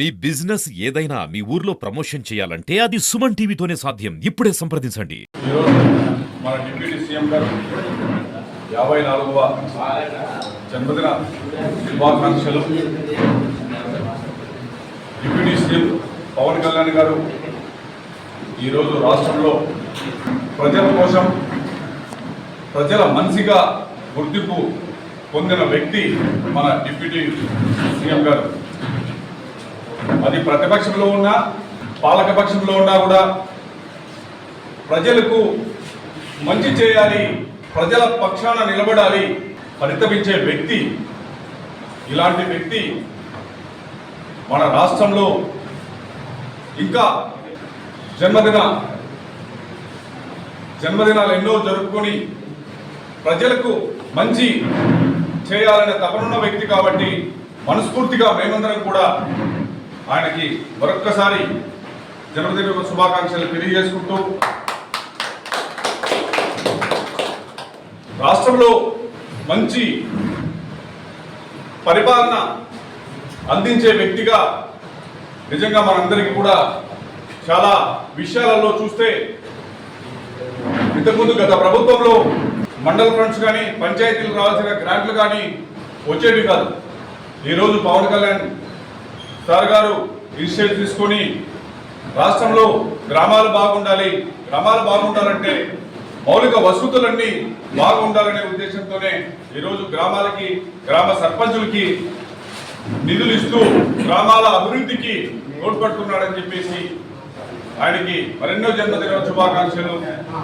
మీ business ఏదైనా మీ ఊర్లో promotion చేయాలంటే అది సుమన్ టీవీతోనే సాధ్యం. ఇప్పుడే సంప్రదించండి. ఈరోజు మన డిప్యూటీ సీఎం గారు 54వ జన్మదిన శుభాకాంక్షలు. డిప్యూటీ సీఎం పవన్ కళ్యాణ్ గారు ఈరోజు రాష్ట్రంలో ప్రజల కోసం ప్రజల మనిషిగా గుర్తింపు పొందిన వ్యక్తి మన డిప్యూటీ సీఎం గారు. అది ప్రతిపక్షంలో ఉన్నా పాలకపక్షంలో ఉన్నా కూడా ప్రజలకు మంచి చేయాలి, ప్రజల పక్షాన నిలబడాలి, పరితపించే వ్యక్తి. ఇలాంటి వ్యక్తి మన రాష్ట్రంలో ఇంకా జన్మదినాలు ఎన్నో జరుపుకొని ప్రజలకు మంచి చేయాలనే తపనున్న వ్యక్తి కాబట్టి మనస్ఫూర్తిగా మేమందరం కూడా ఆయనకి మరొక్కసారి జన్మదిన శుభాకాంక్షలు తెలియజేసుకుంటూ, రాష్ట్రంలో మంచి పరిపాలన అందించే వ్యక్తిగా నిజంగా మనందరికీ కూడా చాలా విషయాలలో చూస్తే ఇంతకుముందు గత ప్రభుత్వంలో మండల ఫండ్స్ కానీ పంచాయతీలకు రావాల్సిన గ్రాంట్లు కానీ వచ్చేవి కాదు. ఈరోజు పవన్ కళ్యాణ్ సార్ గారు ఇనిషియేటివ్ తీసుకొని రాష్ట్రంలో గ్రామాలు బాగుండాలంటే మౌలిక వసతులన్నీ బాగుండాలనే ఉద్దేశంతోనే ఈరోజు గ్రామాలకి గ్రామ సర్పంచులకి నిధులు ఇస్తూ గ్రామాల అభివృద్ధికి తోడ్పడుతున్నాడని చెప్పేసి ఆయనకి మరెన్నో జన్మదిన శుభాకాంక్షలు.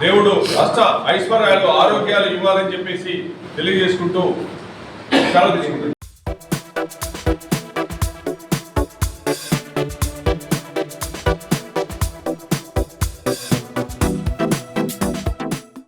దేవుడు అష్ట ఐశ్వర్యాలు ఆరోగ్యాలు ఇవ్వాలని చెప్పేసి తెలియజేసుకుంటూ సెలవు తీసుకుంటున్నాను.